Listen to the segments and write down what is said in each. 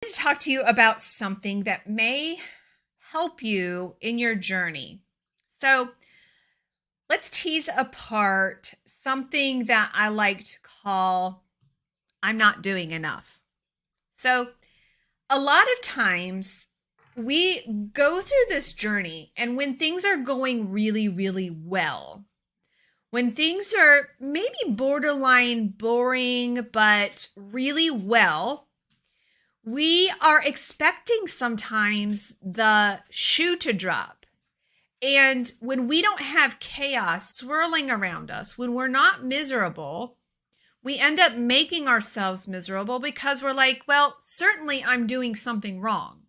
To talk to you about something that may help you in your journey. So, let's tease apart something that I like to call I'm not doing enough. So, a lot of times we go through this journey, and when things are going really, really well, when things are maybe borderline boring, but really well, we are expecting sometimes the shoe to drop. And when we don't have chaos swirling around us, when we're not miserable, we end up making ourselves miserable because we're like, well, certainly I'm doing something wrong.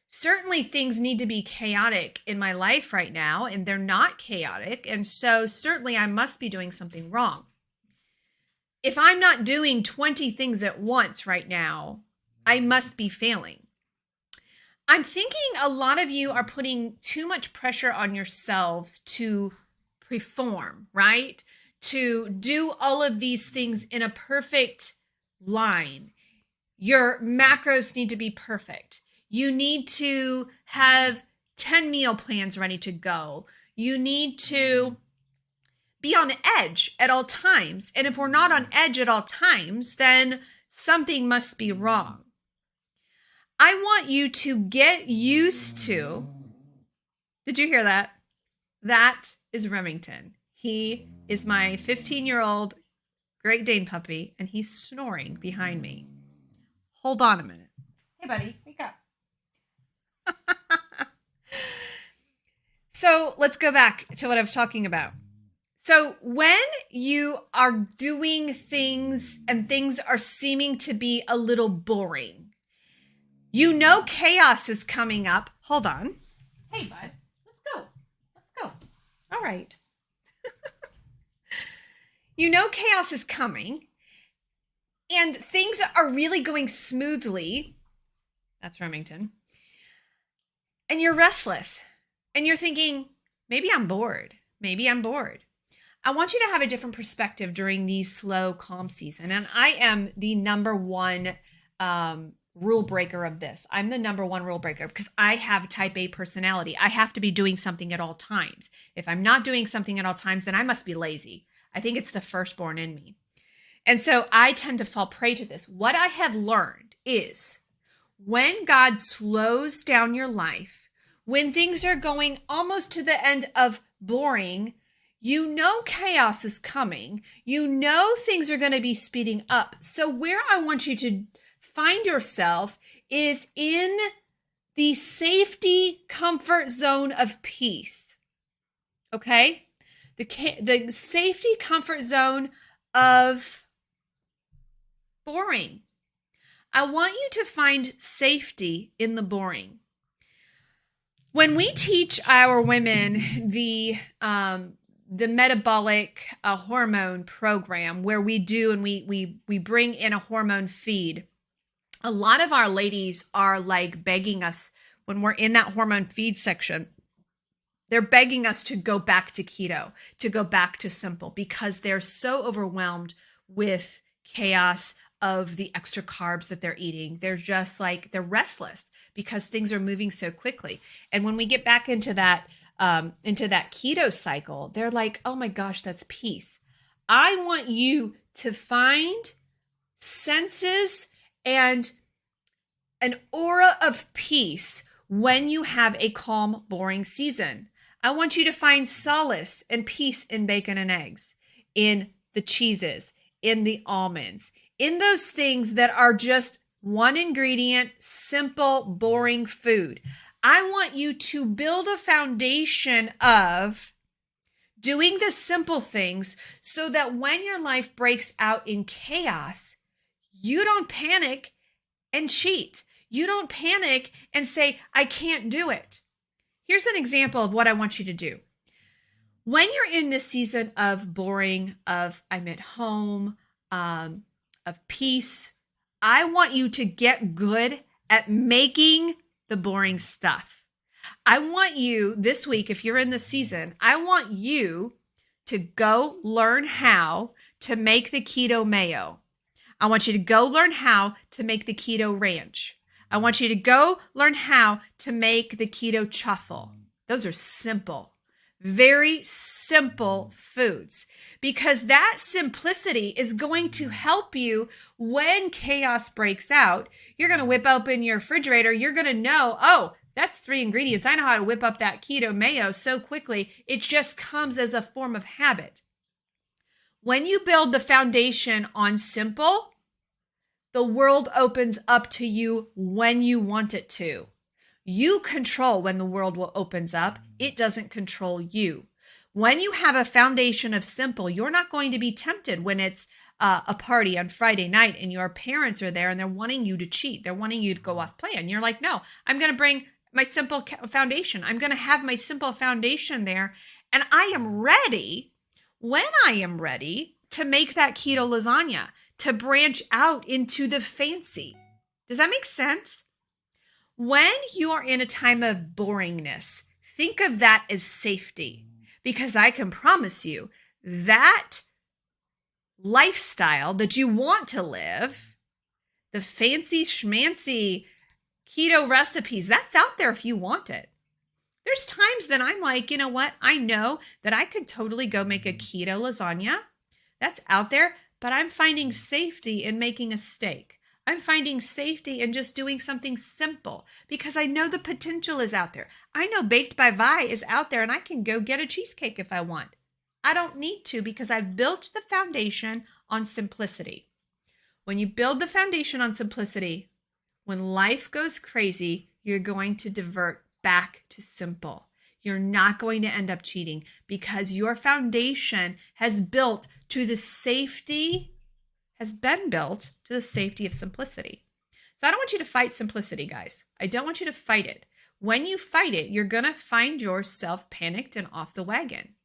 Certainly things need to be chaotic in my life right now, and they're not chaotic. And so certainly I must be doing something wrong. If I'm not doing 20 things at once right now, I must be failing. I'm thinking a lot of you are putting too much pressure on yourselves to perform, right? To do all of these things in a perfect line. Your macros need to be perfect. You need to have 10 meal plans ready to go. You need to be on edge at all times. And if we're not on edge at all times, then something must be wrong. I want you to get used to, did you hear that? That is Remington. He is my 15-year-old Great Dane puppy, and he's snoring behind me. Hold on a minute. Hey, buddy, wake up. So let's go back to what I was talking about. So when you are doing things and things are seeming to be a little boring, you know chaos is coming up. Hold on. Hey, bud. Let's go. Let's go. All right. You know chaos is coming, and things are really going smoothly. That's Remington. And you're restless. And you're thinking, maybe I'm bored. Maybe I'm bored. I want you to have a different perspective during these slow, calm season. And I am the number one rule breaker of this. I'm the number one rule breaker because I have type A personality. I have to be doing something at all times. If I'm not doing something at all times, then I must be lazy. I think it's the firstborn in me. And so I tend to fall prey to this. What I have learned is when God slows down your life, when things are going almost to the end of boring, you know chaos is coming. You know things are going to be speeding up. So where I want you to find yourself is in the safety comfort zone of peace. Okay? The safety comfort zone of boring. I want you to find safety in the boring. When we teach our women the metabolic hormone program where we do and we bring in a hormone feed, a lot of our ladies are like begging us when we're in that hormone feed section. They're begging us to go back to keto, to go back to simple, because they're so overwhelmed with chaos of the extra carbs that they're eating. They're just like, they're restless because things are moving so quickly. And when we get back into that keto cycle, they're like, oh my gosh, that's peace. I want you to find senses and an aura of peace when you have a calm, boring season. I want you to find solace and peace in bacon and eggs, in the cheeses, in the almonds, in those things that are just one ingredient, simple, boring food. I want you to build a foundation of doing the simple things so that when your life breaks out in chaos, you don't panic and cheat. You don't panic and say, I can't do it. Here's an example of what I want you to do. When you're in this season of boring, of I'm at home, of peace, I want you to get good at making the boring stuff. I want you this week, if you're in the season, I want you to go learn how to make the keto mayo. I want you to go learn how to make the keto ranch. I want you to go learn how to make the keto truffle. Those are simple, very simple foods, because that simplicity is going to help you when chaos breaks out. You're going to whip open your refrigerator. You're going to know, oh, that's 3 ingredients. I know how to whip up that keto mayo so quickly. It just comes as a form of habit. When you build the foundation on simple, the world opens up to you when you want it to. You control when the world opens up. It doesn't control you. When you have a foundation of simple, you're not going to be tempted when it's a party on Friday night and your parents are there and they're wanting you to cheat. They're wanting you to go off plan. You're like, no, I'm going to bring my simple foundation. I'm going to have my simple foundation there. And I am ready when I am ready to make that keto lasagna, to branch out into the fancy. Does that make sense? When you are in a time of boringness, think of that as safety, because I can promise you that lifestyle that you want to live, the fancy schmancy keto recipes, that's out there if you want it. There's times that I'm like, you know what? I know that I could totally go make a keto lasagna. That's out there, but I'm finding safety in making a steak. I'm finding safety in just doing something simple because I know the potential is out there. I know Baked by Vi is out there and I can go get a cheesecake if I want. I don't need to because I've built the foundation on simplicity. When you build the foundation on simplicity, when life goes crazy, you're going to divert back to simple. You're not going to end up cheating because your foundation has been built to the safety of simplicity. So I don't want you to fight simplicity, guys. I don't want you to fight it. When you fight it, you're going to find yourself panicked and off the wagon.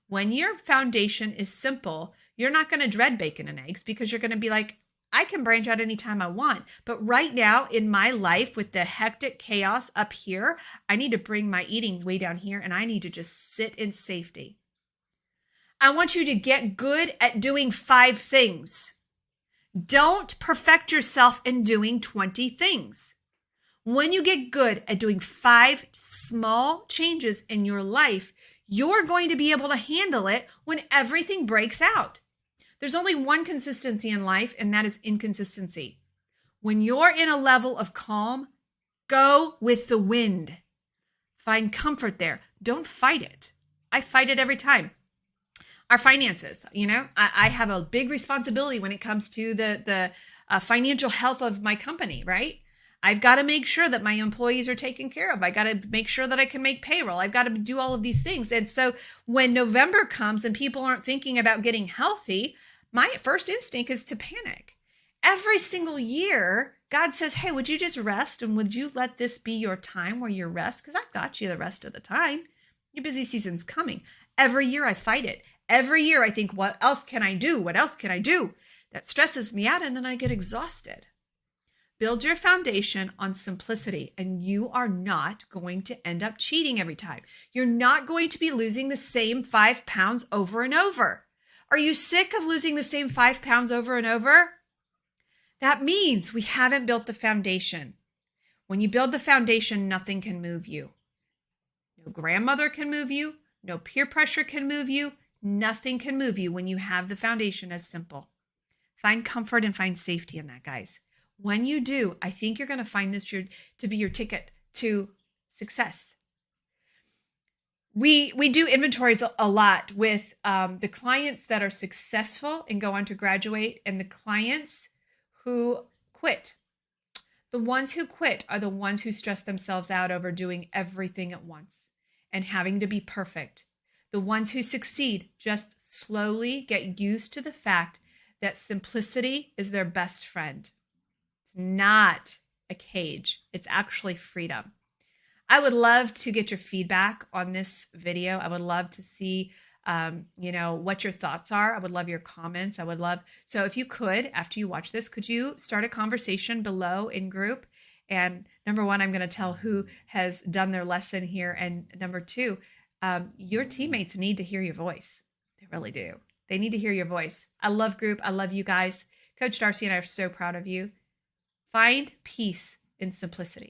When your foundation is simple, you're not going to dread bacon and eggs because you're going to be like, I can branch out anytime I want. But right now in my life with the hectic chaos up here, I need to bring my eating way down here and I need to just sit in safety. I want you to get good at doing 5 things. Don't perfect yourself in doing 20 things. When you get good at doing 5 small changes in your life, you're going to be able to handle it when everything breaks out. There's only one consistency in life, and that is inconsistency. When you're in a level of calm, go with the wind. Find comfort there. Don't fight it. I fight it every time. Our finances, I have a big responsibility when it comes to the financial health of my company, right? I've got to make sure that my employees are taken care of. I got to make sure that I can make payroll. I've got to do all of these things. And so when November comes and people aren't thinking about getting healthy, my first instinct is to panic. Every single year, God says, hey, would you just rest? And would you let this be your time where you rest? Because I've got you the rest of the time. Your busy season's coming. Every year I fight it. Every year I think, what else can I do? What else can I do? That stresses me out and then I get exhausted. Build your foundation on simplicity and you are not going to end up cheating every time. You're not going to be losing the same 5 pounds over and over. Are you sick of losing the same 5 pounds over and over? That means we haven't built the foundation. When you build the foundation, nothing can move you. No grandmother can move you. No peer pressure can move you. Nothing can move you when you have the foundation as simple. Find comfort and find safety in that, guys. When you do, I think you're going to find this to be your ticket to success. We do inventories a lot with the clients that are successful and go on to graduate and the clients who quit. The ones who quit are the ones who stress themselves out over doing everything at once and having to be perfect. The ones who succeed just slowly get used to the fact that simplicity is their best friend. It's not a cage. It's actually freedom. I would love to get your feedback on this video. I would love to see, what your thoughts are. I would love your comments. So if you could, after you watch this, could you start a conversation below in group? And number 1, I'm going to tell who has done their lesson here. And number 2, your teammates need to hear your voice. They really do. They need to hear your voice. I love group. I love you guys. Coach Darcy and I are so proud of you. Find peace in simplicity.